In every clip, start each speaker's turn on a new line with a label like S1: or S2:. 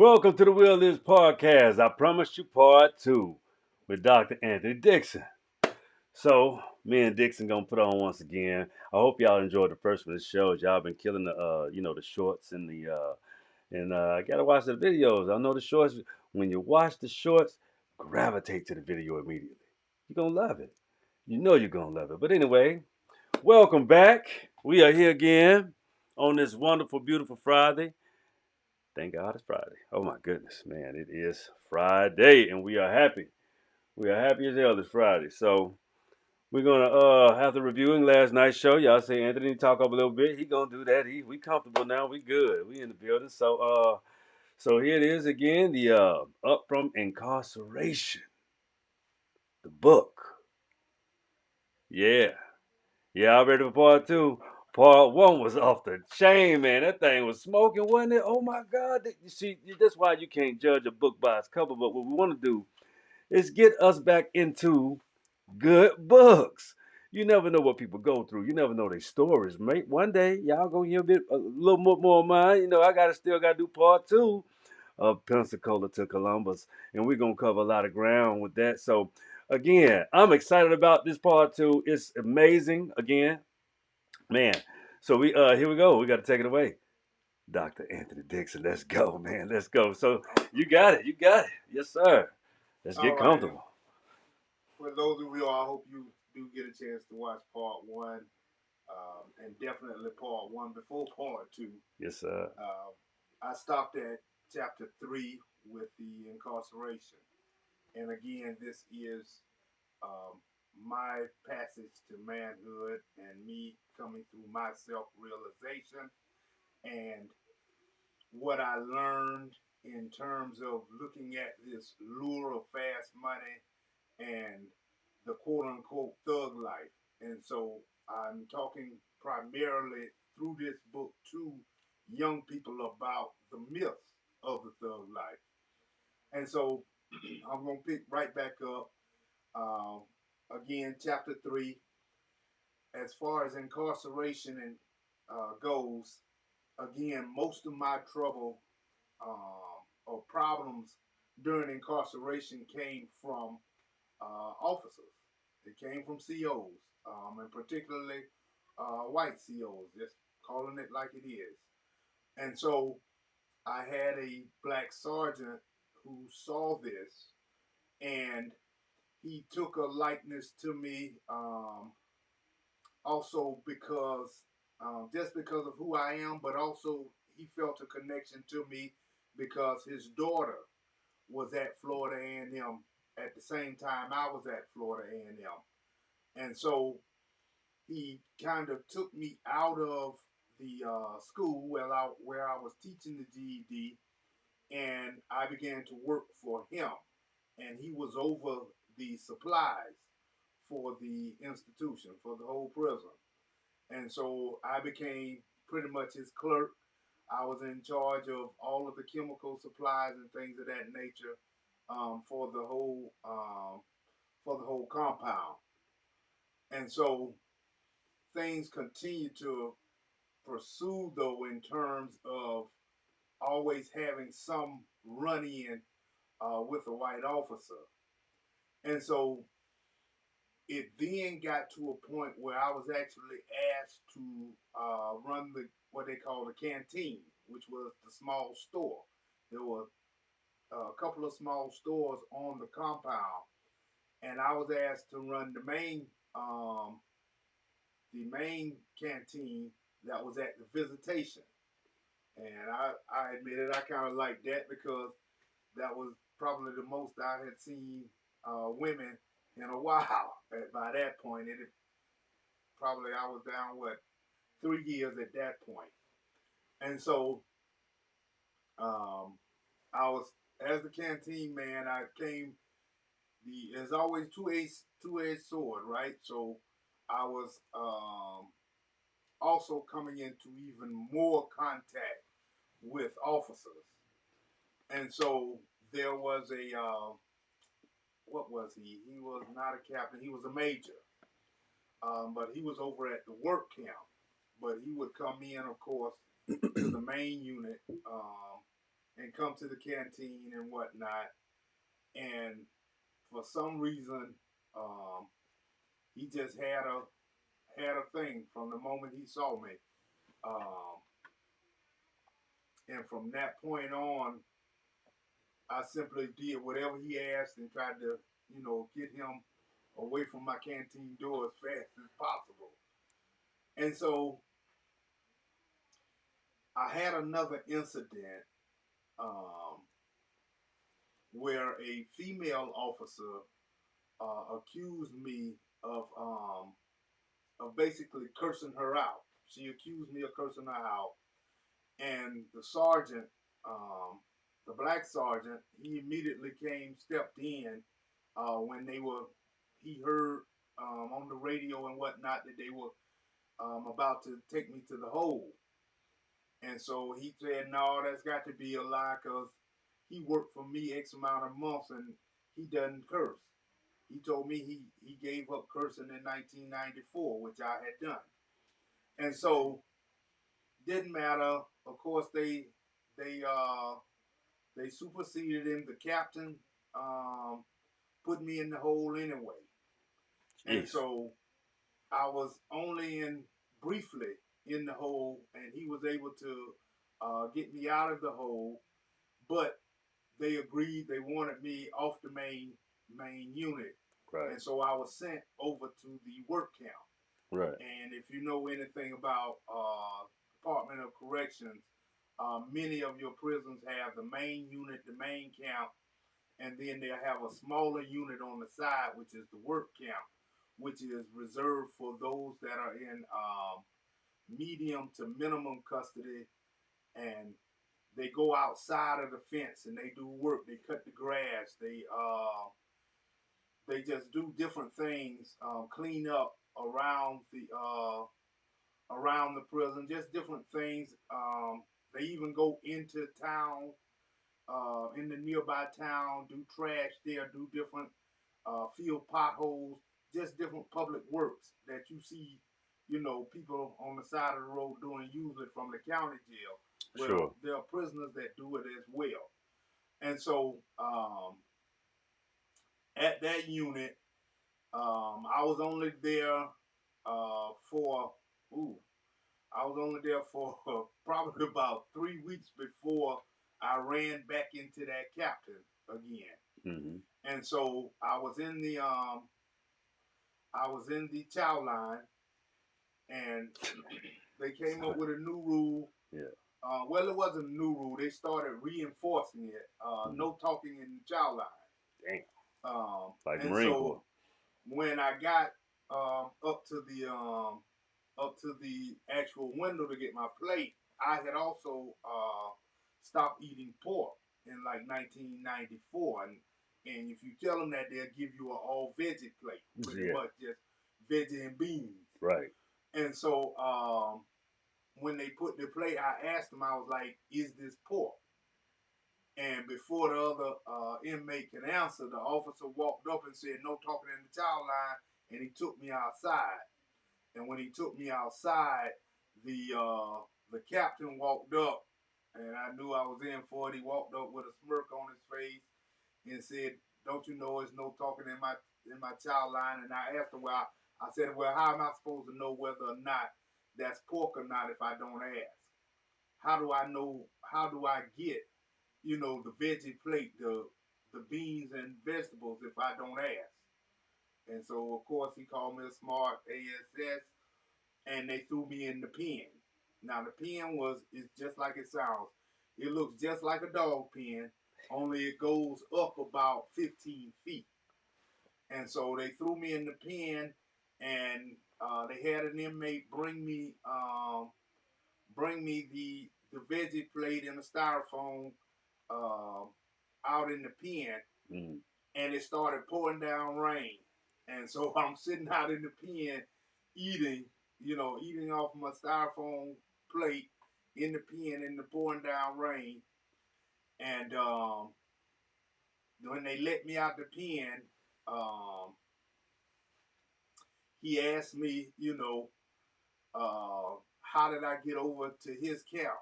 S1: Welcome to the Will Lives podcast. I promised you part two with Dr. Anthony Dixon. So, me and Dixon gonna put on once again. I hope y'all enjoyed the first one of the shows. Y'all been killing the shorts and I gotta watch the videos. I know the shorts. When you watch the shorts, gravitate to the video immediately. You're gonna love it. You know you're gonna love it. But anyway, welcome back. We are here again on this wonderful, beautiful Friday. Thank God it's Friday. Oh my goodness, man, it is Friday, and we are happy. We are happy as hell this Friday. So we're gonna after reviewing last night's show, y'all say Anthony talk up a little bit. He gonna do that. We comfortable now. We good. We in the building. So here it is again. The Up from Incarceration, the book. Yeah, yeah. I'm ready for part two. Part one was off the chain, man. That thing was smoking, wasn't it? Oh my God! You see, that's why you can't judge a book by its cover. But what we want to do is get us back into good books. You never know what people go through. You never know their stories, mate. One day, y'all gonna hear a little more of mine. You know, still gotta do part two of Pensacola to Columbus, and we're gonna cover a lot of ground with that. So, again, I'm excited about this part two. It's amazing. Again, man. So we here we go. We got to take it away, Dr. Anthony Dixon. Let's go, man. Let's go. So you got it. You got it. Yes, sir. Let's
S2: All
S1: get
S2: right.
S1: comfortable.
S2: For those of you, I hope you do get a chance to watch part one, and definitely part one before part two.
S1: Yes, sir.
S2: I stopped at chapter 3 with the incarceration. And again, this is um, my passage to manhood and me coming through my self realization and what I learned in terms of looking at this lure of fast money and the quote unquote thug life. And so I'm talking primarily through this book to young people about the myths of the thug life. And so I'm going to pick right back up. Again, chapter 3, as far as incarceration and goes, again, most of my trouble or problems during incarceration came from officers. It came from COs, and particularly white COs, just calling it like it is. And so I had a black sergeant who saw this, and he took a likeness to me, also because just because of who I am, but also he felt a connection to me because his daughter was at Florida A&M at the same time I was at Florida A&M. And so he kind of took me out of the school where I was teaching the GED, and I began to work for him. And he was over the supplies for the institution, for the whole prison. And so I became pretty much his clerk. I was in charge of all of the chemical supplies and things of that nature for the whole compound. And so things continue to pursue though in terms of always having some run in with a white officer. And so it then got to a point where I was actually asked to run what they call the canteen, which was the small store. There were a couple of small stores on the compound, and I was asked to run the main canteen that was at the visitation. And I admitted I kind of liked that because that was probably the most I had seen women in a while. By that point, probably I was down 3 years at that point. And so I was as the canteen man. I came there's always two-edged sword, right? So I was also coming into even more contact with officers, and so there was a what was he? He was not a captain. He was a major, but he was over at the work camp. But he would come in, of course, to the main unit, and come to the canteen and whatnot. And for some reason, um, he just had a thing from the moment he saw me. Um, and from that point on, I simply did whatever he asked and tried to, get him away from my canteen door as fast as possible. And so I had another incident um, where a female officer accused me of basically cursing her out. She accused me of cursing her out, and the sergeant, um, the black sergeant, he immediately stepped in when he heard on the radio and whatnot that they were about to take me to the hole. And so he said, no, that's got to be a lie because he worked for me X amount of months and he doesn't curse. He told me he gave up cursing in 1994, which I had done. And so didn't matter. Of course, they uh, they superseded him. The captain put me in the hole anyway. And
S1: Jeez.
S2: so I was only briefly in the hole, and he was able to get me out of the hole. But they agreed they wanted me off the main unit,
S1: Right.
S2: and so I was sent over to the work camp.
S1: Right.
S2: And if you know anything about Department of Corrections, many of your prisons have the main unit, the main camp, and then they'll have a smaller unit on the side, which is the work camp, which is reserved for those that are in medium to minimum custody, and they go outside of the fence and they do work. They cut the grass. They just do different things, clean up around the prison, just different things. They even go into town, in the nearby town, do trash there, do different field potholes, just different public works that you see, people on the side of the road doing usually from the county jail. Well,
S1: Sure.
S2: there are prisoners that do it as well. And so at that unit, I was only there for, I was only there for probably about 3 weeks before I ran back into that captain again.
S1: Mm-hmm.
S2: And so I was in the chow line, and they came up with a new rule.
S1: Yeah.
S2: Well, it wasn't a new rule. They started reinforcing it. No talking in the chow line.
S1: Damn.
S2: Like
S1: Marine Corps.
S2: When I got up to the actual window to get my plate, I had also stopped eating pork in like 1994, and if you tell them that, they'll give you an all veggie plate, pretty much just veggie and beans.
S1: Right.
S2: And so when they put the plate, I asked them, I was like, "Is this pork?" And before the other inmate could answer, the officer walked up and said, "No talking in the child line," and he took me outside. And when he took me outside, the captain walked up, and I knew I was in for it. He walked up with a smirk on his face and said, "Don't you know it's no talking in my child line?" And I asked him, "Well," I said, "Well, how am I supposed to know whether or not that's pork or not if I don't ask? How do I know? How do I get, the veggie plate, the beans and vegetables if I don't ask?" And so, of course, he called me a smart ass, and they threw me in the pen. Now, the pen is just like it sounds. It looks just like a dog pen, only it goes up about 15 feet. And so they threw me in the pen, and they had an inmate bring me the veggie plate in a styrofoam uh, out in the pen, and it started pouring down rain. And so I'm sitting out in the pen eating, eating off my styrofoam plate in the pen in the pouring down rain. And when they let me out the pen, he asked me, how did I get over to his camp?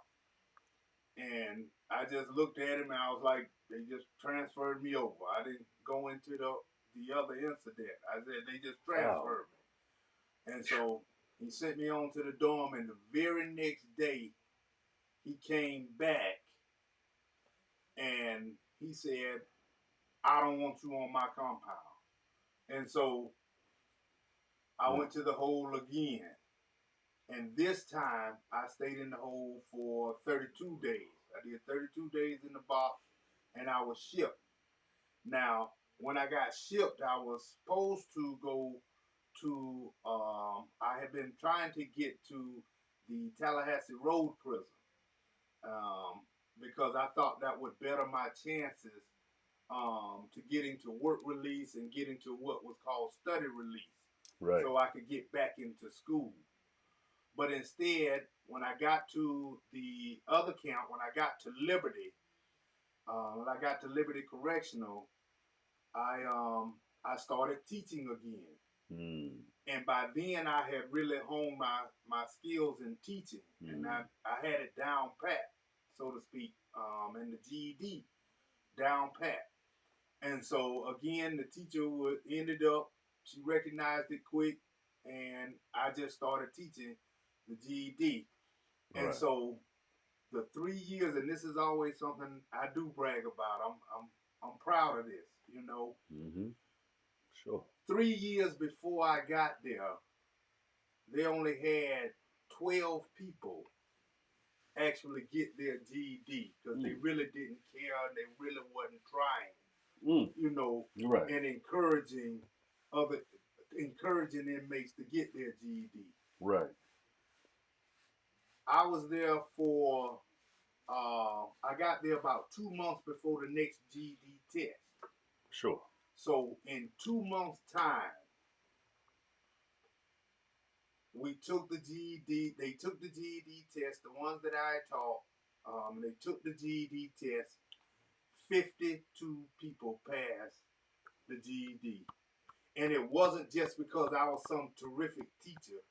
S2: And I just looked at him and I was like, they just transferred me over. I didn't go into the other incident. I said they just transferred me. And so he sent me on to the dorm, and the very next day he came back and he said, I don't want you on my compound. And so I went to the hole again. And this time I stayed in the hole for 32 days. I did 32 days in the box and I was shipped. Now, when I got shipped, I was supposed to go to, I had been trying to get to the Tallahassee Road Prison um, because I thought that would better my chances to getting to work release and getting to what was called study release.
S1: Right.
S2: So I could get back into school. But instead, when I got to the other camp, when I got to Liberty Correctional, I started teaching again. And by then I had really honed my skills in teaching, and I had it down pat, so to speak, and the GED down pat. And so again, the teacher ended up, she recognized it quick, and I just started teaching the GED. And
S1: Right.
S2: so the 3 years, and this is always something I do brag about. I'm proud of this, you know.
S1: Sure.
S2: 3 years before I got there, they only had 12 people actually get their GED because they really didn't care. They really wasn't trying, you know,
S1: Right.
S2: and encouraging inmates to get their GED.
S1: Right.
S2: I was there for I got there about 2 months before the next GED test.
S1: Sure.
S2: So in 2 months' time, we took the GED. They took the GED test. The ones that I taught, they took the GED test. 52 people passed the GED, and it wasn't just because I was some terrific teacher.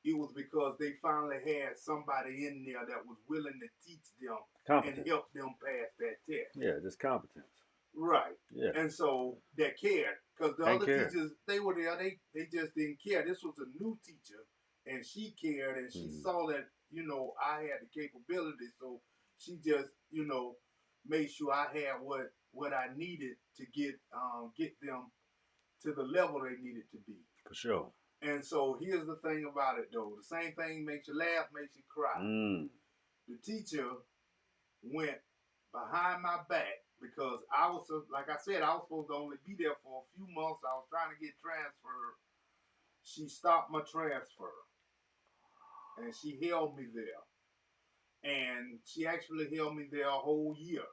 S2: It was because they finally had somebody in there that was willing to teach them and help them pass that test.
S1: Yeah, just competence.
S2: Right.
S1: Yeah.
S2: And so they cared because the other teachers, they were there. They just didn't care. This was a new teacher, and she cared, and she saw that, you know, I had the capability, so she just, you know, made sure I had what I needed to get them to the level they needed to be.
S1: For sure.
S2: And so here's the thing about it, though. The same thing makes you laugh, makes you cry. The teacher went behind my back because I was, like I said, I was supposed to only be there for a few months. I was trying to get transferred. She stopped my transfer, and she held me there. And she actually held me there a whole year.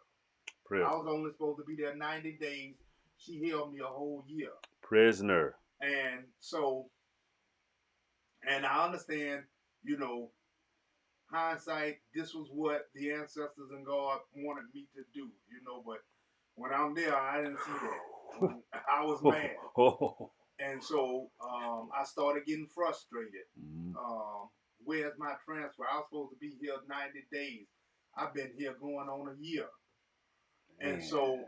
S2: I was only supposed to be there 90 days. She held me a whole year.
S1: Prisoner.
S2: And so, and I understand, you know, hindsight, this was what the ancestors and God wanted me to do, you know, but when I'm there, I didn't see that. I was mad. And so I started getting frustrated. Where's my transfer? I was supposed to be here 90 days. I've been here going on a year. And so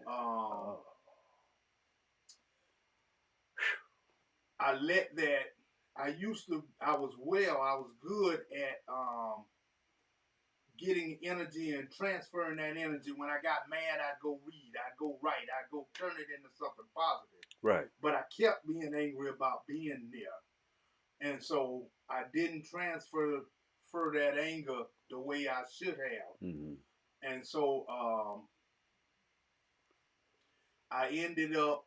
S2: I let that, I was good at getting energy and transferring that energy. When I got mad, I'd go read, I'd go write, I'd go turn it into something positive.
S1: Right.
S2: But I kept being angry about being there. And so I didn't transfer that anger the way I should have. And so I ended up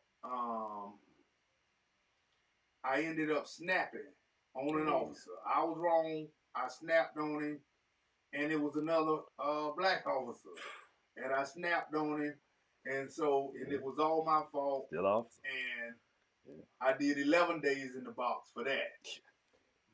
S2: snapping on an officer. I was wrong. I snapped on him, and it was another black officer, and I snapped on him, and so and it was all my fault.
S1: Still officer.
S2: And I did 11 days in the box for that.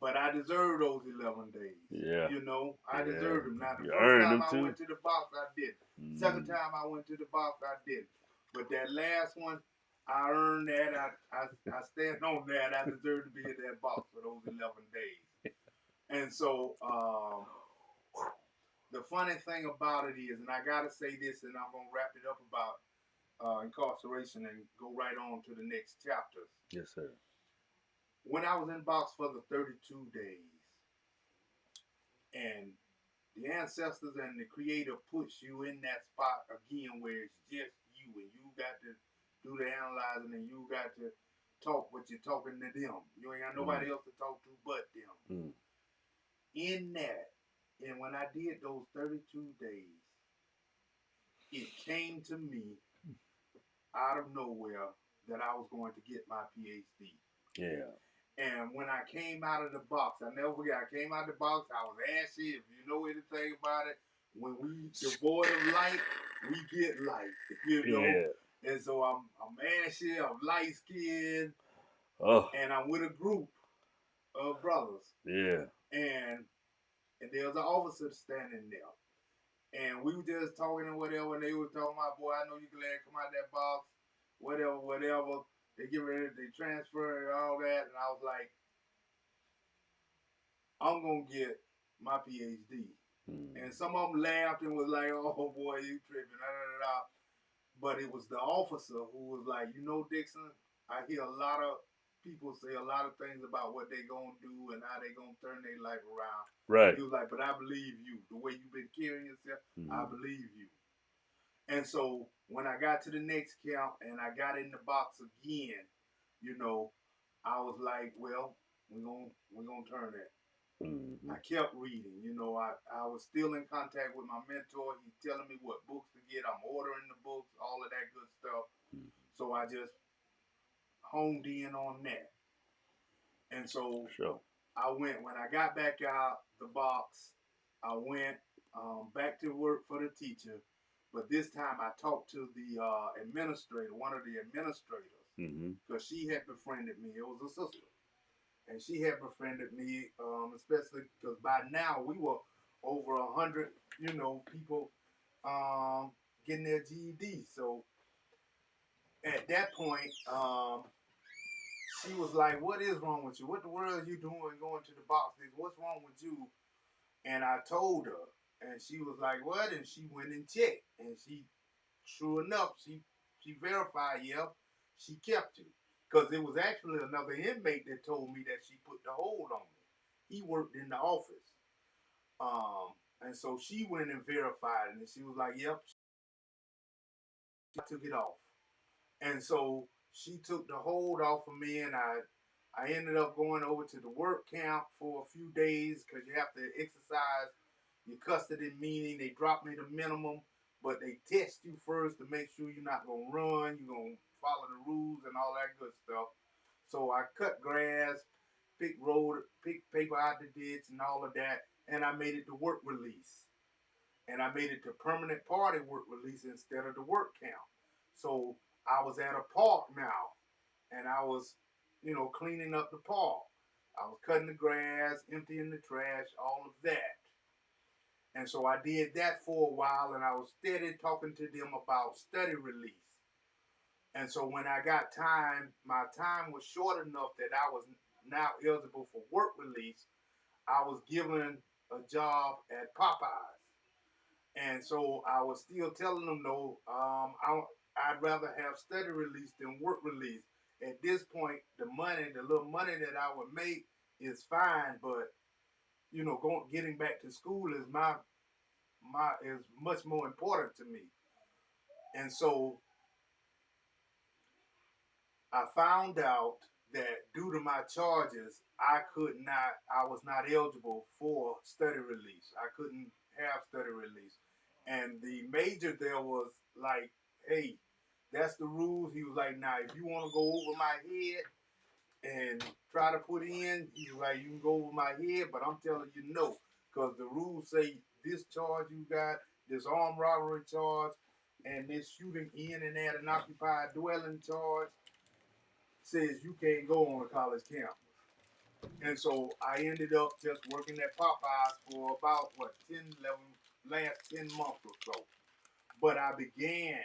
S2: But I deserved those 11 days.
S1: Yeah.
S2: You know, I deserved them. Now, the
S1: first
S2: time I went to the box, I didn't. Second time I went to the box, I didn't. But that last one, I earned that. I stand on that. I deserve to be in that box for those 11 days. And so the funny thing about it is, and I gotta say this, and I'm gonna wrap it up about incarceration and go right on to the next chapters.
S1: Yes, sir.
S2: When I was in box for the 32 days, and the ancestors and the creator puts you in that spot again where it's just you and you got to do the analyzing and you got to talk what you're talking to them. You ain't got nobody else to talk to but them. In that, and when I did those 32 days, it came to me out of nowhere that I was going to get my PhD.
S1: Yeah.
S2: And when I came out of the box, I never forget, I came out of the box, I was ashy. If you know anything about it, when we devoid of light, we get light, you know?
S1: Yeah.
S2: And so I'm ashy, I'm light skinned,
S1: Oh.
S2: and I'm with a group of brothers.
S1: Yeah.
S2: And there was an officer standing there. And we were just talking and whatever, and they were talking about, boy, I know you're glad to come out of that box, whatever, whatever. They get ready, they transfer and all that, and I was like, I'm gonna get my PhD. And some of them laughed and was like, oh boy, you tripping, da, da, da, da. But it was the officer who was like, you know, Dixon, I hear a lot of people say a lot of things about what they gonna do and how they gonna turn their life around.
S1: Right.
S2: He was like, but I believe you. The way you've been carrying yourself, I believe you. And so when I got to the next count and I got in the box again, you know, I was like, well, we're gonna turn that. I kept reading, you know, I was still in contact with my mentor. He's telling me what books to get. I'm ordering the books, all of that good stuff. So I just honed in on that. And so I went, when I got back out the box, I went back to work for the teacher. But this time I talked to the administrator, one of the administrators, because she had befriended me. It was a sister. And she had befriended me, especially because by now we were over 100, you know, people getting their GED. So at that point, she was like, "What is wrong with you? What the world are you doing going to the box? What's wrong with you?" And I told her, and she was like, "What?" And she went and checked, and true enough, she verified, yep, she kept it. Because it was actually another inmate that told me that she put the hold on me. He worked in the office. And so she went and verified it, and she was like, yep, she took it off. And so she took the hold off of me, and I ended up going over to the work camp for a few days because you have to exercise your custody, meaning they dropped me the minimum, but they test you first to make sure you're not going to run, you're going to follow the rules and all that good stuff. So I cut grass, picked paper out the ditch and all of that, and I made it to work release. And I made it to permanent party work release instead of the work camp. So I was at a park now, and I was, you know, cleaning up the park. I was cutting the grass, emptying the trash, all of that. And so I did that for a while, and I was steady talking to them about study release. And so when I got time, my time was short enough that I was now eligible for work release. I was given a job at Popeyes. And so I was still telling them, though, I'd rather have study release than work release. At this point, the little money that I would make is fine, but you know, getting back to school is is much more important to me. And so I found out that due to my charges, I was not eligible for study release. I couldn't have study release. And the major there was like, hey, that's the rules. He was like, now, if you want to go over my head and try to put in, he was like, you can go over my head, but I'm telling you no. Because the rules say this charge you got, this armed robbery charge, and this shooting in and at an occupied dwelling charge says you can't go on a college campus. And so I ended up just working at Popeyes for about, 10, 11, last 10 months or so. But I began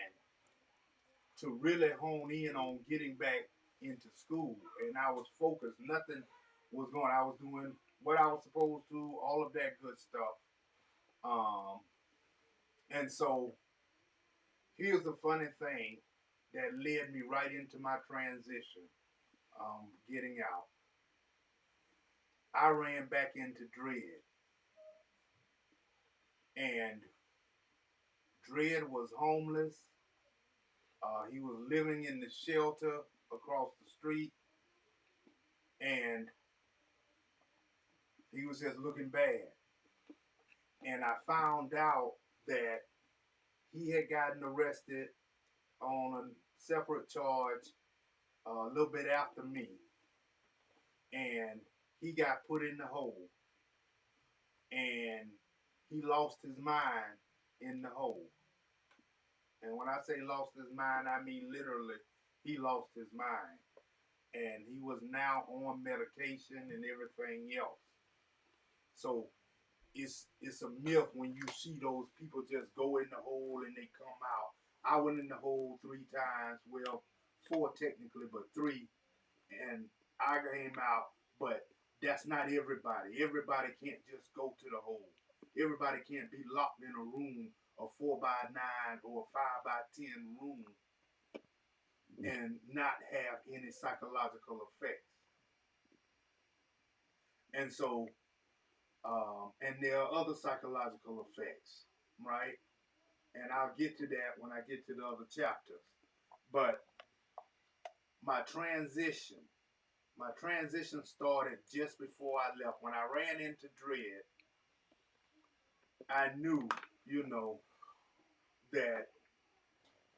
S2: to really hone in on getting back into school. And I was focused. Nothing was going. I was doing what I was supposed to, all of that good stuff. Um, and so here's the funny thing that led me right into my transition, getting out. I ran back into Dread, and Dread was homeless. He was living in the shelter across the street, and he was just looking bad. And I found out that he had gotten arrested on a separate charge a little bit after me, and he got put in the hole, and he lost his mind in the hole. And when I say lost his mind, I mean literally, he lost his mind, and he was now on medication and everything else. So it's a myth when you see those people just go in the hole and they come out. I went in the hole 3 times, well, 4 technically, but 3, and I came out. But that's not everybody. Everybody can't just go to the hole. Everybody can't be locked in a room, a 4x9 or a 5x10 room, and not have any psychological effects. And so, and there are other psychological effects, right? And I'll get to that when I get to the other chapters. But my transition, my transition started just before I left. When I ran into Dread, I knew, you know, that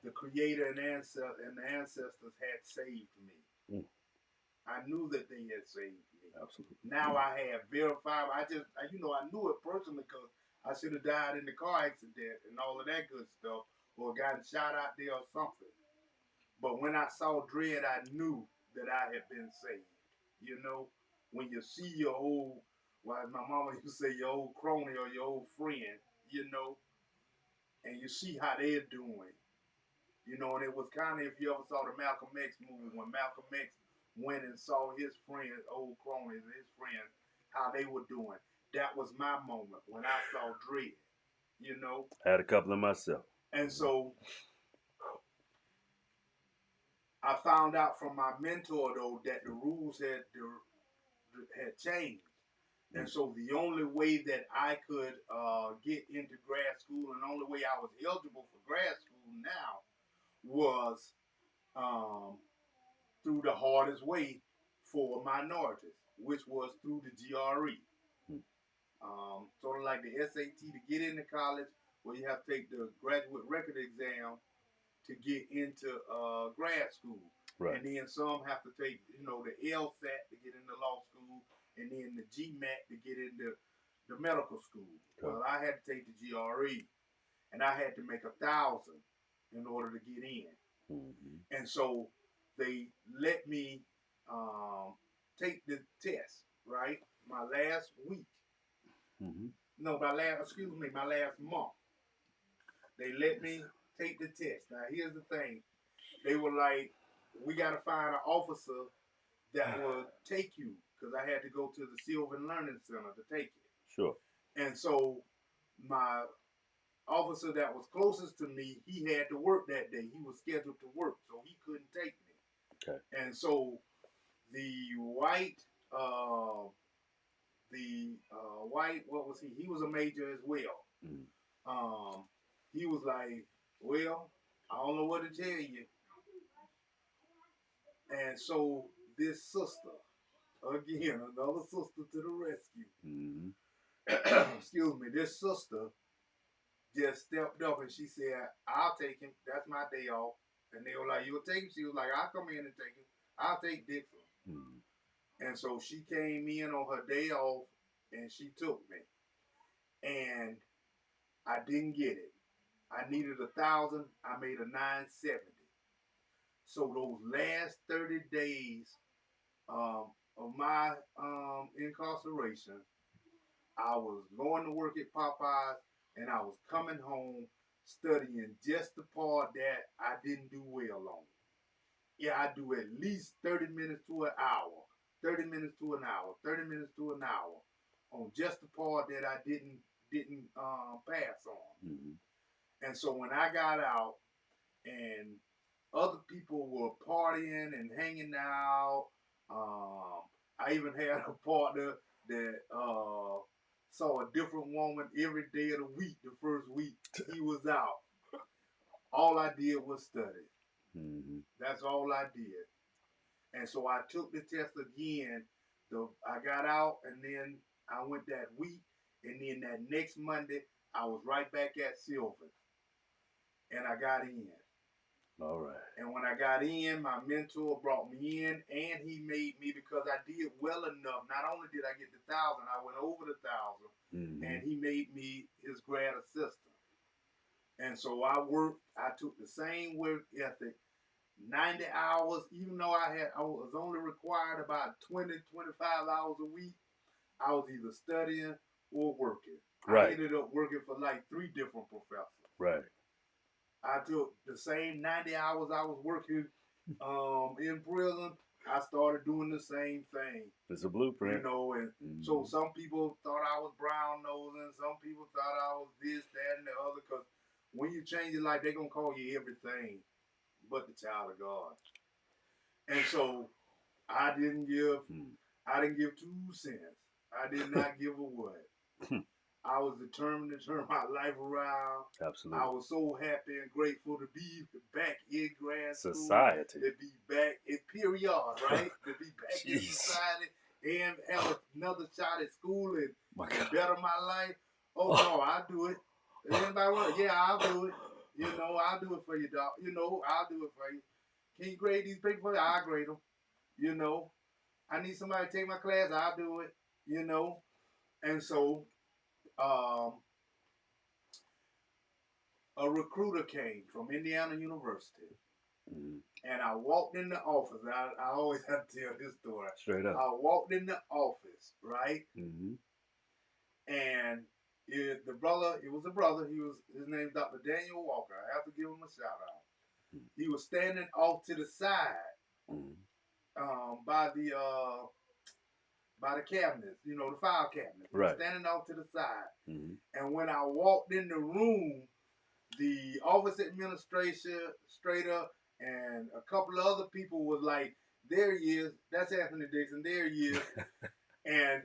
S2: the Creator and the ancestors had saved me. I knew that they had saved me.
S1: Absolutely.
S2: Now I have verified. I knew it personally because I should have died in the car accident and all of that good stuff, or gotten shot out there or something. But when I saw Dread, I knew that I had been saved. You know, when you see your old, well, as my mama used to say, your old crony or your old friend, you know, and you see how they're doing. You know, and it was kind of, if you ever saw the Malcolm X movie, when Malcolm X went and saw his friends, old cronies, and his friends, how they were doing. That was my moment when I saw Dread, you know.
S1: I had a couple of myself.
S2: And so I found out from my mentor, though, that the rules had changed. And so the only way that I could get into grad school, and the only way I was eligible for grad school now, was through the hardest way for minorities, which was through the GRE. Sort of like the SAT to get into college, where you have to take the graduate record exam to get into grad school.
S1: Right.
S2: And then some have to take, the LSAT to get into law school, and then the GMAT to get into the medical school. Okay. Well, I had to take the GRE, and I had to make 1,000 in order to get in. Mm-hmm. And so they let me take the test, right? My last week. Mm-hmm. No, my last month. They let me take the test. Now, here's the thing. They were like, we got to find an officer that will take you, because I had to go to the Sylvan Learning Center to take it.
S1: Sure.
S2: And so my officer that was closest to me, he had to work that day. He was scheduled to work, so he couldn't take me. Okay. And so the white, what was he? He was a major as well. Mm. He was like, well, I don't know what to tell you. And so this sister, again, another sister to the rescue. Mm-hmm. Excuse me, this sister just stepped up and she said, I'll take him. That's my day off. And they were like, you'll take him? She was like, I'll come in and take him. I'll take Dixon. Mm-hmm. And so she came in on her day off and she took me. And I didn't get it. I needed 1,000. I made a 970. So those last 30 days of my incarceration, I was going to work at Popeyes, and I was coming home studying just the part that I didn't do well on. Yeah, I do at least 30 minutes to an hour, 30 minutes to an hour, 30 minutes to an hour on just the part that I didn't didn't pass on.
S1: Mm-hmm.
S2: And so when I got out and other people were partying and hanging out, I even had a partner that saw a different woman every day of the week. The first week he was out, all I did was study.
S1: Mm-hmm.
S2: That's all I did. And so I took the test again. I got out, and then I went that week, and then that next Monday I was right back at Sylvan, and I got in.
S1: All right.
S2: And when I got in, my mentor brought me in, and he made me, because I did well enough. Not only did I get the 1,000, I went over the 1,000,
S1: Mm-hmm.
S2: and he made me his grad assistant. And so I worked. I took the same work ethic, 90 hours, even though I was only required about 20, 25 hours a week. I was either studying or working.
S1: Right.
S2: I ended up working for like 3 different professors.
S1: Right.
S2: I took the same 90 hours I was working in prison. I started doing the same thing.
S1: It's a blueprint.
S2: You know, and so some people thought I was brown nosing. Some people thought I was this, that, and the other. Because when you change your life, they're going to call you everything but the child of God. And so I didn't give 2 cents. I did not give a what. I was determined to turn my life around.
S1: Absolutely.
S2: I was so happy and grateful to be back in grad school.
S1: Society.
S2: To be back in period, right? To be back in society and have another shot at school and better my life. Oh no, I'll do it. Anybody want? Yeah, I'll do it. You know, I'll do it for you, dog. You know, I'll do it for you. Can you grade these papers for you? I'll grade them. You know, I need somebody to take my class. I'll do it. You know, and so a recruiter came from Indiana University, and I walked in the office. I always have to tell this story.
S1: Straight up.
S2: I walked in the office, right?
S1: Mm-hmm.
S2: And it was a brother. His name's Dr. Daniel Walker. I have to give him a shout out. He was standing off to the side by the cabinets, you know, the file cabinets. He was standing off to the side. Mm-hmm. And when I walked in the room, the office administrator and a couple of other people was like, there he is. That's Anthony Dixon. There he is. And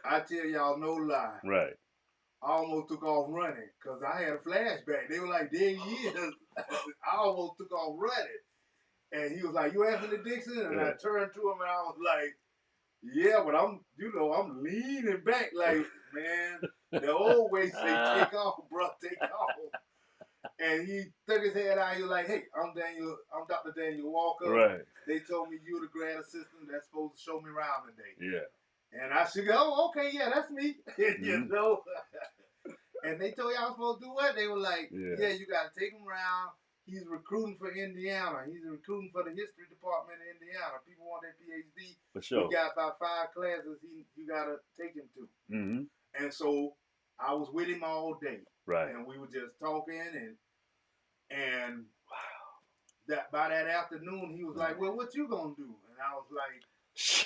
S2: I tell y'all no lie. Right. I almost took off running because I had a flashback. They were like, there he is. I almost took off running. And he was like, you Anthony Dixon? And I turned to him and I was like, yeah, but I'm leaning back like, man, the old way say, take off, bro, take off. And he took his head out. He was like, hey, I'm Dr. Daniel Walker. Right. They told me you're the grad assistant that's supposed to show me around today. Yeah. And I should go, oh, okay, yeah, that's me. You know? And they told you I was supposed to do what? They were like, yeah, you got to take him around. He's recruiting for Indiana. He's recruiting for the history department in Indiana. People want their PhD. For sure. He got about 5 classes you got to take him to. Mm-hmm. And so I was with him all day. Right. And we were just talking and that by that afternoon, he was like, well, what you going to do? And I was like,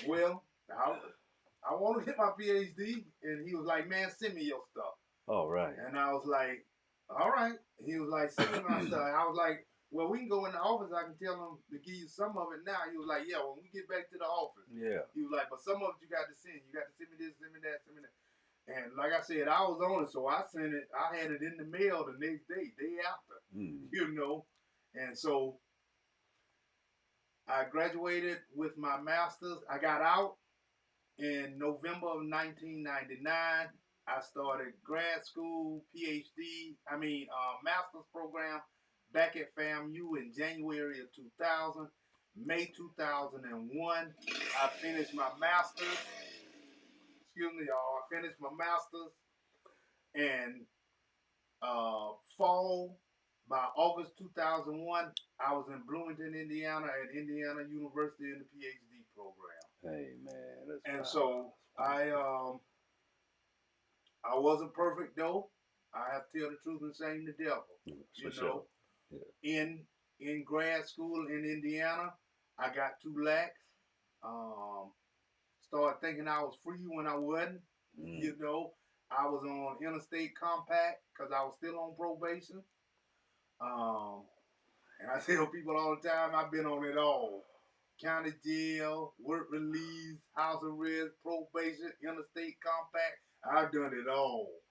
S2: well, I want to get my PhD. And he was like, man, send me your stuff. All right. And I was like, all right. He was like, send me my stuff. And I was like, well, we can go in the office. I can tell him to give you some of it now. He was like, yeah, when we get back to the office. Yeah. He was like, but some of it you got to send. You got to send me this, send me that, send me that. And like I said, I was on it, so I sent it. I had it in the mail the next day after, you know. And so I graduated with my master's. I got out in November of 1999. I started grad school, master's program back at FAMU in January of 2000. May 2001, I finished my master's. Excuse me, y'all. I finished my master's, and fall, by August 2001, I was in Bloomington, Indiana, at Indiana University in the PhD program. Hey man, that's so I wasn't perfect though. I have to tell the truth and shame the devil. You know, in grad school in Indiana, I got too lax. Started thinking I was free when I wasn't. You know, I was on interstate compact because I was still on probation. And I tell people all the time, I've been on it all. County jail, work release, house arrest, probation, interstate compact. I've done it all.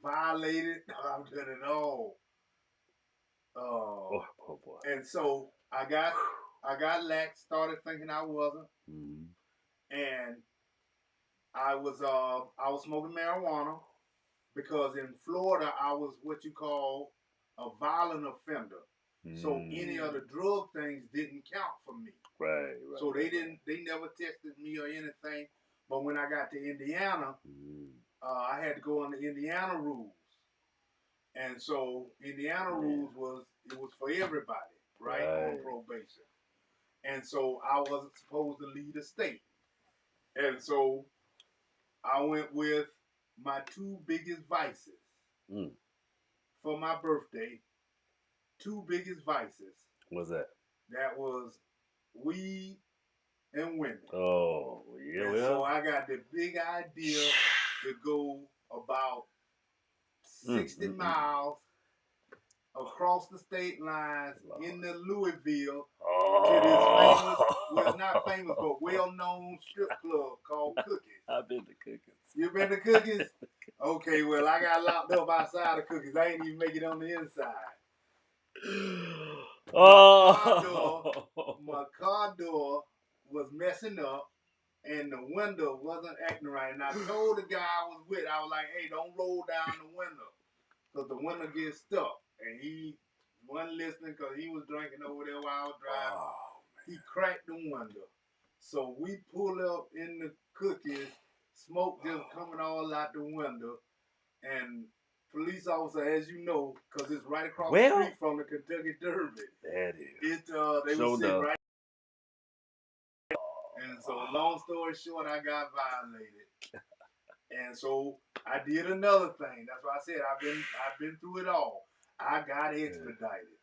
S2: Violated, I've done it all.
S1: Oh boy.
S2: And so I got lax, started thinking I wasn't.
S1: Mm-hmm.
S2: And I was smoking marijuana because in Florida I was what you call a violent offender. So any of the drug things didn't count for me.
S1: Right.
S2: So they never tested me or anything. But when I got to Indiana, I had to go under Indiana rules. And so Indiana rules was for everybody, right? On probation. And so I wasn't supposed to leave the state. And so I went with my two biggest vices for my birthday. Two biggest vices.
S1: What's that?
S2: That was weed and women.
S1: Oh, yeah.
S2: And so I got the big idea to go about 60 miles across the state lines in the Louisville to this famous, well, not famous, but well-known strip club called Cookies.
S1: I've been to Cookies.
S2: You been to Cookies? Okay, well, I got locked up outside of Cookies. I ain't even make it on the inside. My car door was messing up, and the window wasn't acting right. And I told the guy I was with, I was like, hey, don't roll down the window, because the window gets stuck. And he wasn't listening because he was drinking over there while I was driving. He cracked the window. So we pull up in the Cookies, smoke just coming all out the window. And police officer, as you know, because it's right across the street from the Kentucky Derby.
S1: That is.
S2: They would sit right. And so, long story short, I got violated. And so I did another thing. That's why I said I've been through it all. I got extradited.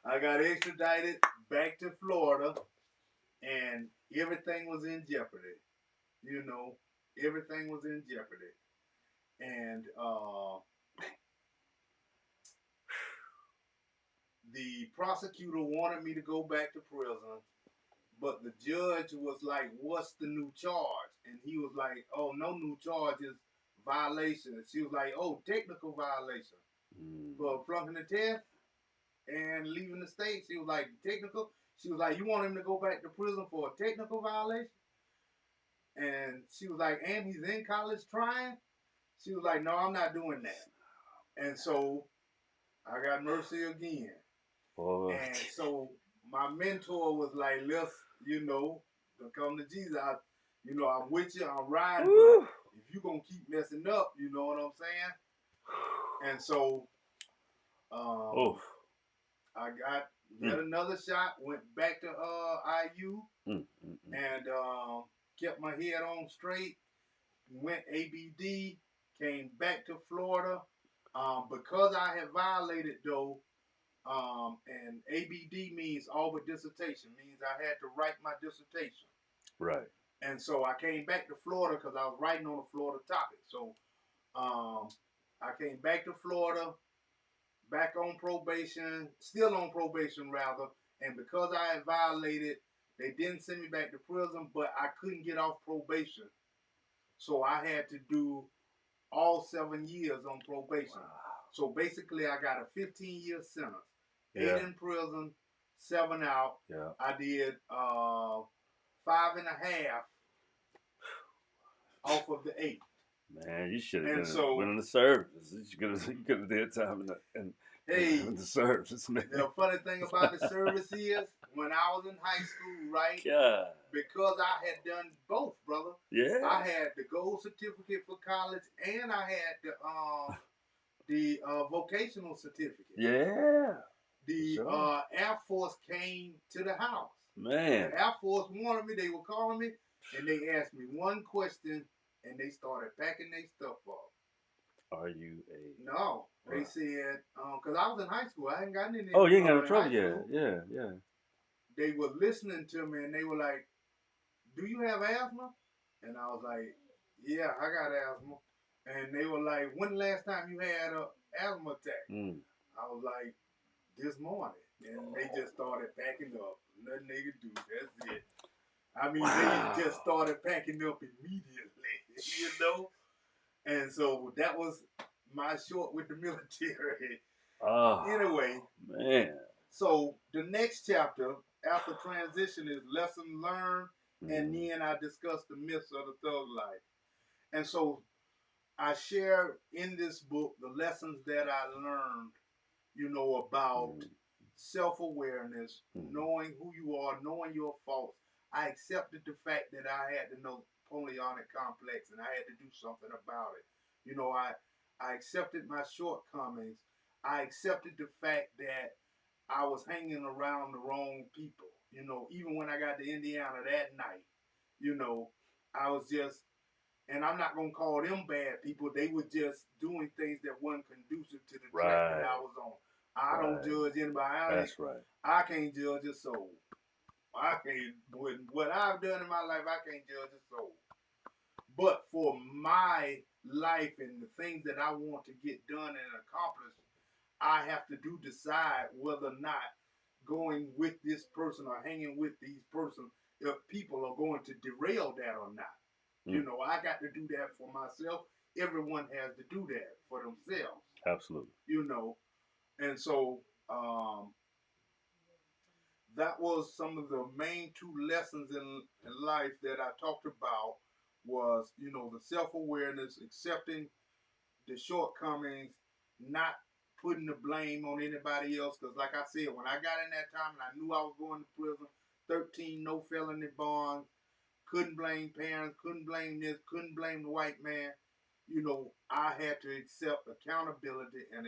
S2: I got extradited back to Florida, and everything was in jeopardy. You know, everything was in jeopardy. And the prosecutor wanted me to go back to prison, but the judge was like, what's the new charge? And he was like, oh, no new charge is violation. And she was like, oh, technical violation. For flunking the test and leaving the state. She was like, technical? She was like, you want him to go back to prison for a technical violation? And she was like, and he's in college trying? She was like, no, I'm not doing that. And so I got mercy again. And so my mentor was like, let's, come to Jesus. I'm with you, I'm riding, but if you're going to keep messing up, you know what I'm saying? And so I got yet another shot, went back to IU and kept my head on straight, went ABD, came back to Florida. Because I had violated though, and ABD means all but dissertation, means I had to write my dissertation.
S1: Right.
S2: And so I came back to Florida because I was writing on a Florida topic. So I came back to Florida, back on probation, still on probation rather, and because I had violated, they didn't send me back to prison, but I couldn't get off probation. So I had to do all 7 years on probation. Wow. So basically I got a 15-year sentence. 8 in prison, 7 out. Yeah. I did 5.5 off of the 8.
S1: Man, you should have went in the service. You could have did time in the service, man.
S2: The funny thing about the service is, when I was in high school, right?
S1: God.
S2: Because I had done both, brother.
S1: Yeah.
S2: I had the gold certificate for college, and I had the vocational certificate.
S1: Yeah.
S2: The Air Force came to the house.
S1: Man.
S2: The Air Force wanted me. They were calling me, and they asked me one question, and they started packing their stuff up.
S1: Are you a...
S2: No. They said, because I was in high school. I hadn't gotten any...
S1: Oh, you ain't got in trouble yet. Yeah.
S2: They were listening to me, and they were like, do you have asthma? And I was like, yeah, I got asthma. And they were like, when the last time you had a asthma attack? I was like, this morning. And they just started packing up. Nothing they could do. That's it. I mean, they just started packing up immediately, you know? And so that was my short with the military. Anyway,
S1: man.
S2: So the next chapter after transition is lesson learned, and then I discuss the myths of the thug life. And so I share in this book the lessons that I learned, you know, about self-awareness, knowing who you are, knowing your faults. I accepted the fact that I had the Napoleonic complex and I had to do something about it. You know, I accepted my shortcomings. I accepted the fact that I was hanging around the wrong people. You know, even when I got to Indiana that night, you know, I was just, and I'm not gonna call them bad people. They were just doing things that weren't conducive to the track that I was on. I don't judge anybody.
S1: That's right.
S2: I can't judge a soul. I can't. With what I've done in my life, I can't judge a soul. But for my life and the things that I want to get done and accomplish, I have to decide whether or not going with this person or hanging with these people are going to derail that or not. You know, I got to do that for myself. Everyone has to do that for themselves.
S1: Absolutely.
S2: You know, and so that was some of the main two lessons in life that I talked about was, you know, the self-awareness, accepting the shortcomings, not putting the blame on anybody else. Because like I said, when I got in that time and I knew I was going to prison, 13 no felony bonds, couldn't blame parents, couldn't blame this, couldn't blame the white man. You know, I had to accept accountability and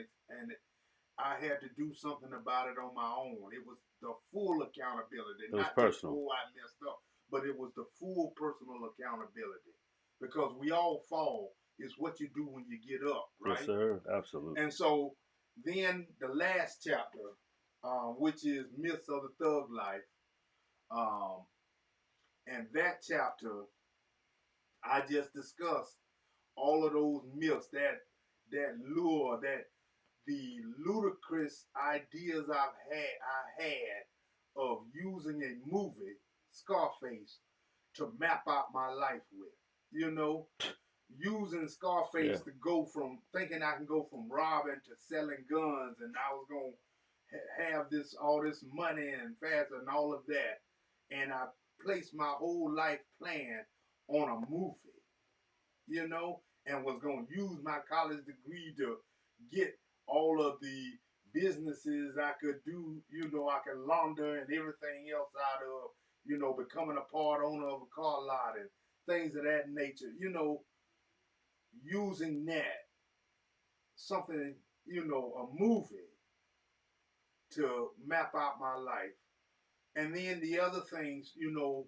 S2: I had to do something about it on my own. It was the full accountability.
S1: It was
S2: not
S1: personal.
S2: Just, oh, I messed up, but it was the full personal accountability. Because we all fall. It's what you do when you get up, right?
S1: Yes, sir. Absolutely.
S2: And so then the last chapter, which is Myths of the Thug Life, and that chapter, I just discussed all of those myths, that lure, that the ludicrous ideas I had of using a movie, Scarface, to map out my life with. You know, using Scarface to go from thinking I can go from robbing to selling guns, and I was gonna have all this money and fast and all of that, and I placed my whole life plan on a movie, you know, and was gonna use my college degree to get all of the businesses I could do, you know, I could launder and everything else out of, you know, becoming a part owner of a car lot and things of that nature, you know, using that, something, you know, a movie to map out my life. And then the other things, you know,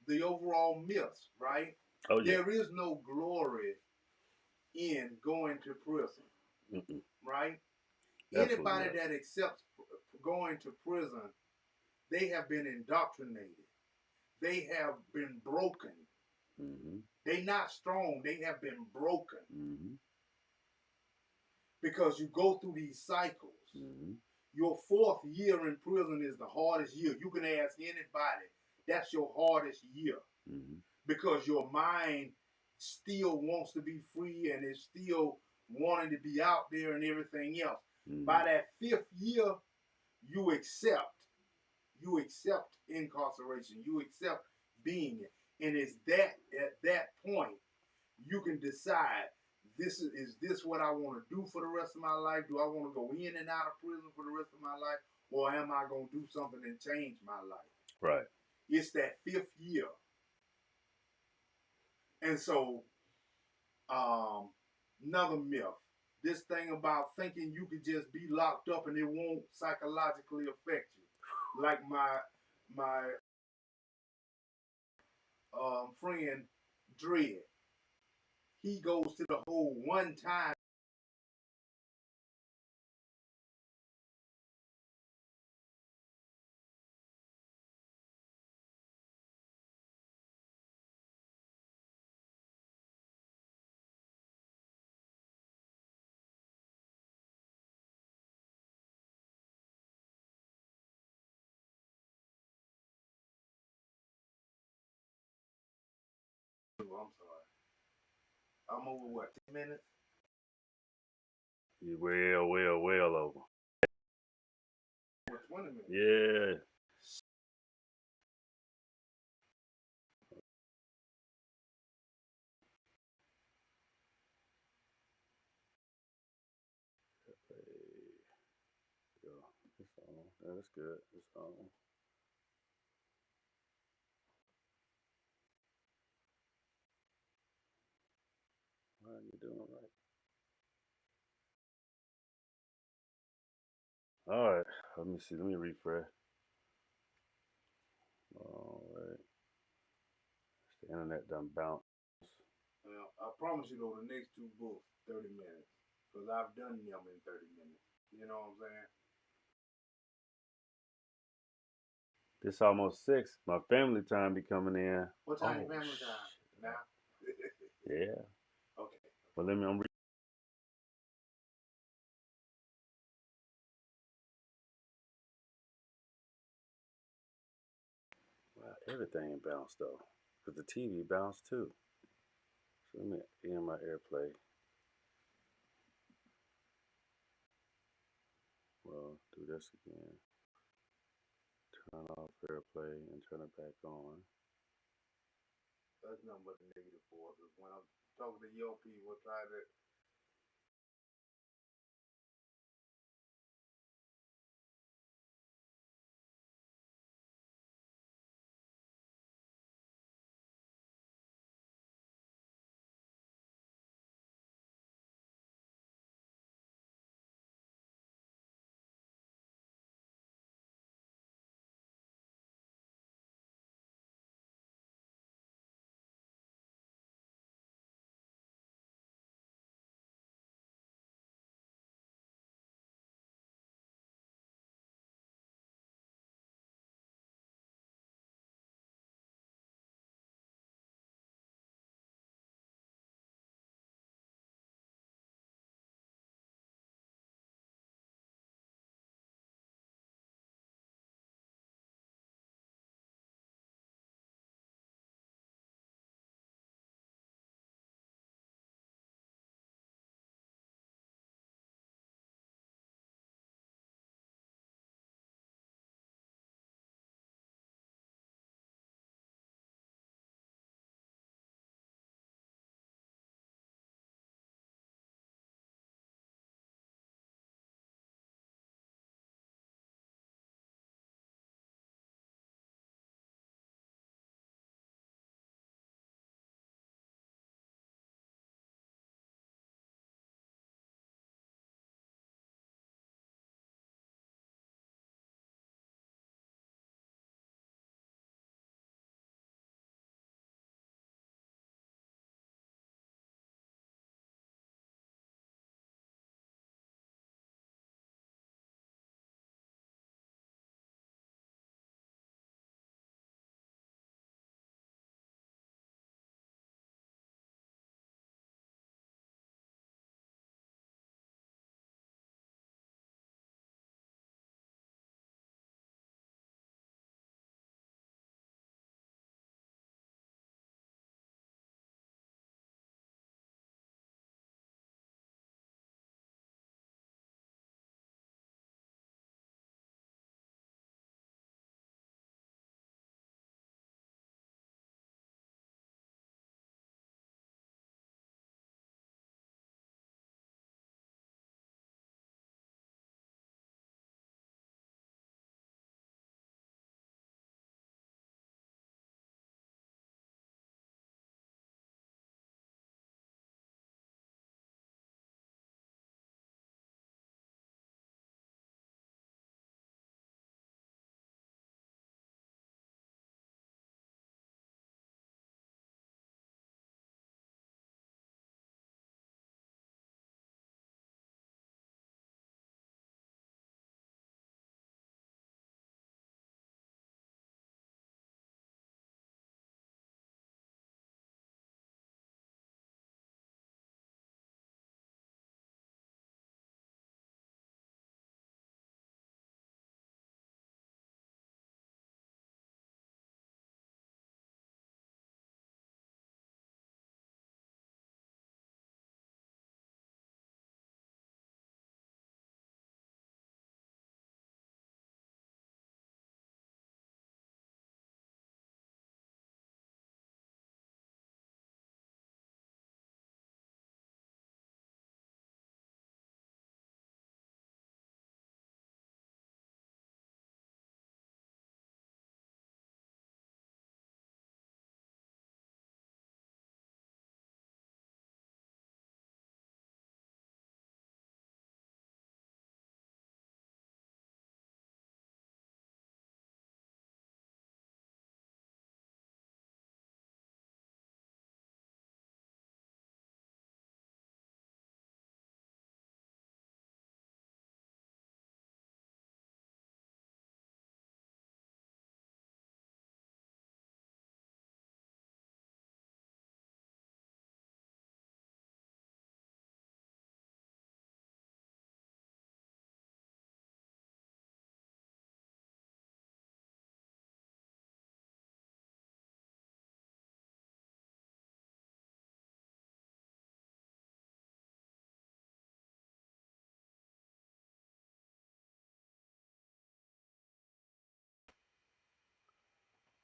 S2: the overall myths, right?
S1: Oh, yeah.
S2: There is no glory in going to prison, right?
S1: Absolutely
S2: Anybody
S1: not.
S2: that accepts going to prison, they have been indoctrinated. They have been broken. They not strong. They have been broken. Because you go through these cycles. Your 4th year in prison is the hardest year. You can ask anybody. That's your hardest year. Because your mind still wants to be free and is still wanting to be out there and everything else. By that 5th year, you accept incarceration. You accept being it. And it's that at that point you can decide, is this what I want to do for the rest of my life? Do I want to go in and out of prison for the rest of my life? Or am I going to do something and change my life?
S1: Right.
S2: It's that 5th year. And so, another myth. This thing about thinking you could just be locked up and it won't psychologically affect you. Like my friend Dredd. He goes to the hole one time I'm sorry. I'm over what, 10 minutes?
S1: You well over.
S2: Or 20 minutes?
S1: Yeah. There you go. It's on. Yeah, that's good. It's on. How you doing right? All right. Let me see. Let me refresh. All right. The internet done bounced.
S2: Well, I promise you though, the next two books, 30 minutes. Because I've done them in 30 minutes. You know what I'm saying?
S1: It's almost 6. My family time be coming in.
S2: What time family time? Now?
S1: Yeah.
S2: Okay.
S1: Well, let me. Wow, everything bounced though, cause the TV bounced too. So let me end my AirPlay. Well, do this again. Turn off AirPlay and turn it back on.
S2: That's nothing but a negative forces. When I'm talking to your people, try to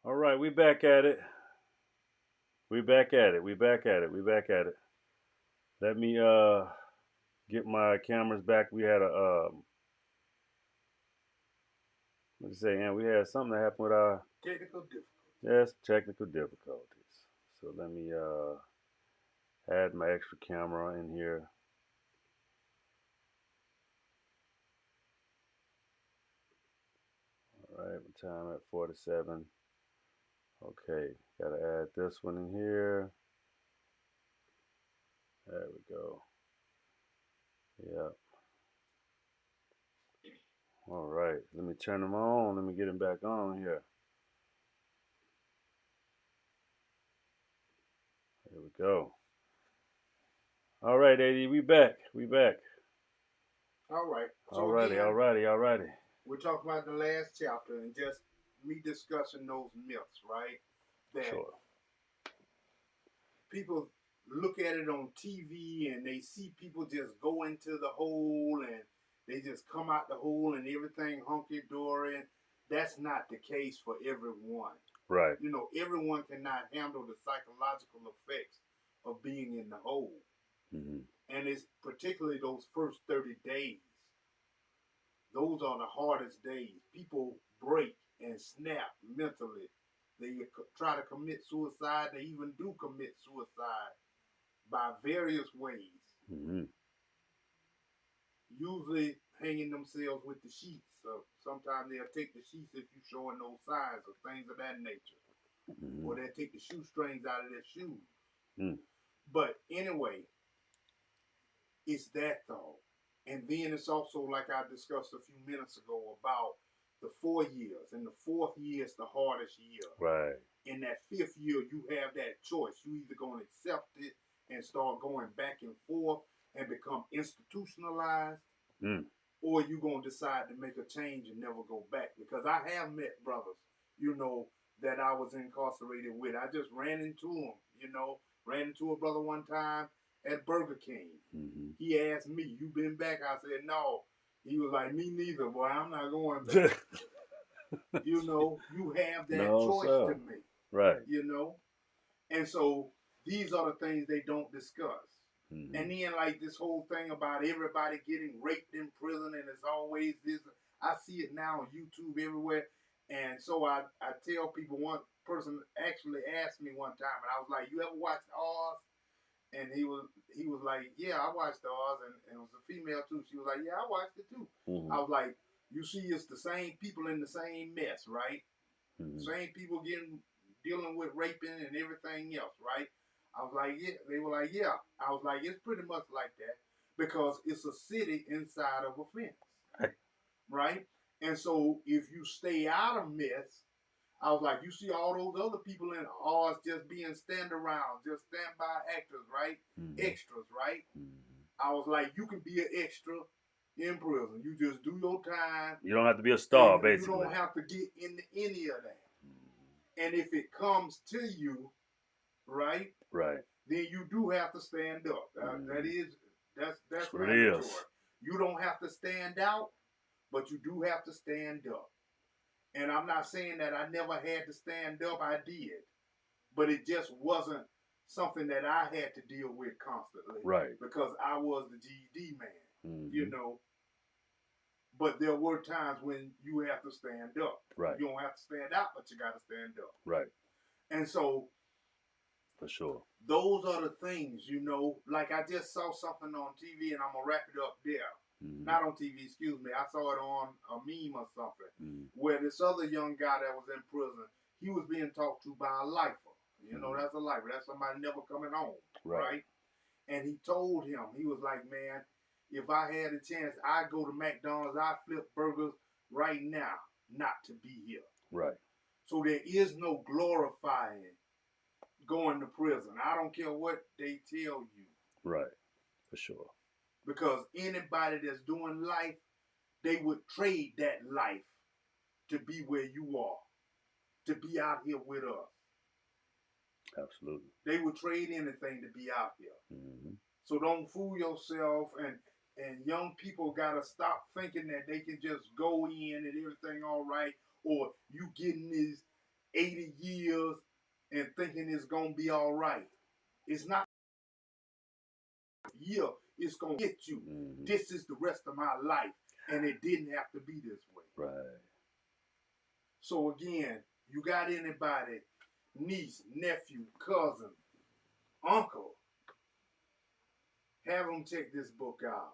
S1: All right, we back at it. We back at it. We back at it. We back at it. Let me get my cameras back. We had a let's say, and we had something that happened with our
S2: Technical difficulty.
S1: yes technical difficulties. So let me add my extra camera in here. All right, my time at 47. Okay, gotta add this one in here. There we go. Yep. All right, let me turn them on. Let me get them back on here. There we go. All right, AD, we back. We back.
S2: All right. So
S1: Alrighty,
S2: again,
S1: alrighty.
S2: we're talking about the last chapter and just me discussing those myths, right? That
S1: Sure.
S2: people look at it on TV and they see people just go into the hole and they just come out the hole and everything hunky dory. That's not the case for everyone.
S1: Right.
S2: You know, everyone cannot handle the psychological effects of being in the hole.
S1: Mm-hmm.
S2: And it's particularly those first 30 days. Those are the hardest days. People break and snap mentally. They try to commit suicide. They even do commit suicide by various ways.
S1: Mm-hmm.
S2: Usually hanging themselves with the sheets. So sometimes they'll take the sheets if you're showing no signs or things of that nature.
S1: Mm-hmm.
S2: Or they'll take the shoestrings out of their shoes.
S1: Mm.
S2: But anyway, it's that though. And then it's also like I discussed a few minutes ago about the 4 years. And the fourth year is the hardest year.
S1: Right.
S2: In that fifth year, you have that choice. You either going to accept it and start going back and forth and become institutionalized, or you going to decide to make a change and never go back. Because I have met brothers, you know, that I was incarcerated with. I just ran into them, you know. Ran into a brother one time at Burger King.
S1: Mm-hmm.
S2: He asked me, "You been back?" I said, "No." He was like, "Me neither, boy. I'm not going back." You know, you have that
S1: No,
S2: choice
S1: sir.
S2: to make.
S1: Right.
S2: You know, and so these are the things they don't discuss.
S1: Mm-hmm.
S2: And then like this whole thing about everybody getting raped in prison, and it's always this. I see it now on YouTube everywhere. And so I tell people, one person actually asked me one time, and I was like, "You ever watched Oz?" And he was like, "Yeah, I watched Oz," and it was a female too. She was like, "Yeah, I watched it too."
S1: Mm-hmm.
S2: I was like, "You see, it's the same people in the same mess, right?
S1: Mm-hmm.
S2: Same people dealing with raping and everything else, right?" I was like, "Yeah." They were like, "Yeah." I was like, "It's pretty much like that because it's a city inside of a fence, right?" And so if you stay out of mess, I was like, you see all those other people in Oz just being stand around, just standby actors, right?
S1: Mm-hmm.
S2: Extras, right?
S1: Mm-hmm.
S2: I was like, you can be an extra in prison. You just do your time.
S1: You don't have to be a star,
S2: and
S1: basically.
S2: You don't have to get into any of that. And if it comes to you, right?
S1: Right.
S2: Then you do have to stand up. That's
S1: what it
S2: mandatory.
S1: is.
S2: You don't have to stand out, but you do have to stand up. And I'm not saying that I never had to stand up. I did. But it just wasn't something that I had to deal with constantly.
S1: Right.
S2: Because I was the GED man,
S1: Mm-hmm.
S2: you know. But there were times when you have to stand up.
S1: Right.
S2: You don't have to stand out, but you got to stand up.
S1: Right.
S2: And so,
S1: for sure,
S2: those are the things, you know. Like I just saw something on TV, and I'm going to wrap it up there. Mm-hmm. Not on TV, excuse me. I saw it on a meme or something, where this other young guy that was in prison, he was being talked to by a lifer. You know, that's a lifer. That's somebody never coming home, right? And he told him, he was like, "Man, if I had a chance, I'd go to McDonald's, I'd flip burgers right now, not to be here."
S1: Right.
S2: So there is no glorifying going to prison. I don't care what they tell you.
S1: Right. For sure.
S2: Because anybody that's doing life, they would trade that life to be where you are, to be out here with us.
S1: Absolutely.
S2: They would trade anything to be out here.
S1: Mm-hmm.
S2: So don't fool yourself, and young people gotta stop thinking that they can just go in and everything all right, or you getting this 80 years and thinking it's going to be all right. It's not a year. It's going to get you.
S1: Mm-hmm.
S2: This is the rest of my life. And it didn't have to be this way.
S1: Right.
S2: So again, you got anybody, niece, nephew, cousin, uncle, have them check this book out.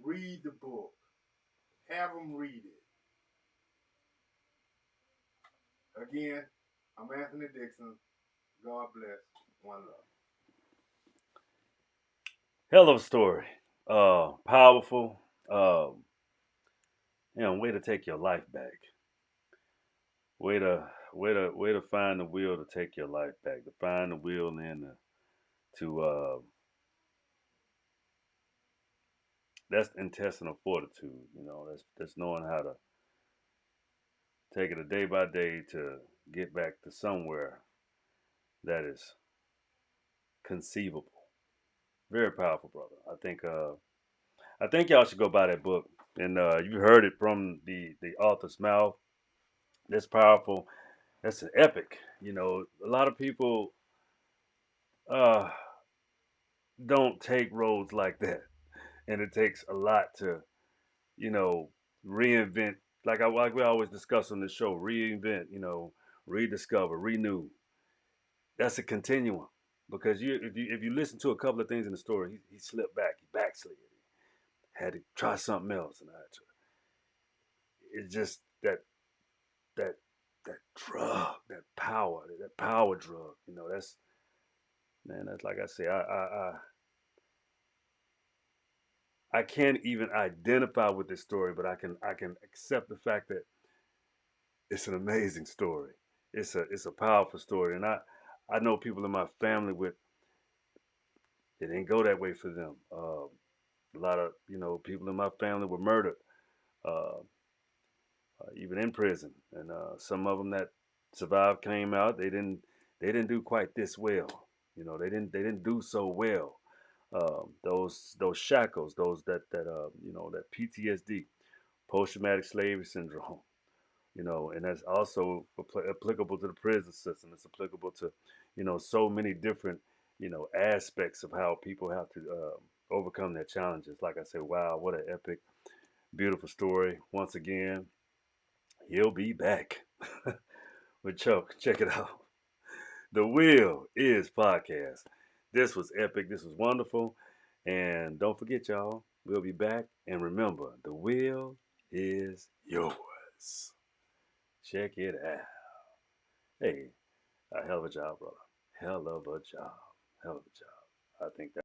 S2: Read the book. Have them read it. Again, I'm Anthony Dixon. God bless. One love.
S1: Hell of a story. Powerful. Way to take your life back. Way to find the will to take your life back. To find the will and then to that's intestinal fortitude. That's knowing how to take it a day by day to get back to somewhere that is conceivable. Very powerful, brother. I think y'all should go buy that book. And you heard it from the author's mouth. That's powerful. That's an epic. A lot of people uh, don't take roads like that, and it takes a lot to you know reinvent. Like we always discuss on the show, reinvent. Rediscover, renew. That's a continuum because if you listen to a couple of things in the story, he slipped back, he backslid, had to try something else, and it's just that that drug, that power drug. That's man. That's like I say, I can't even identify with this story, but I can accept the fact that it's an amazing story. It's a powerful story, and I know people in my family with it didn't go that way for them. A lot of people in my family were murdered, uh, even in prison, and some of them that survived came out. They didn't do quite this well. They didn't do so well. Those shackles, those that PTSD, post traumatic slavery syndrome. And that's also applicable to the prison system. It's applicable to so many different aspects of how people have to overcome their challenges. Like I said, wow, what an epic, beautiful story. Once again, he'll be back. With Choke, check it out. The Wheel is podcast. This was epic. This was wonderful. And don't forget, y'all, we'll be back. And remember, the wheel is yours. Check it out. Hey, a hell of a job, brother. Hell of a job. Hell of a job. I think that.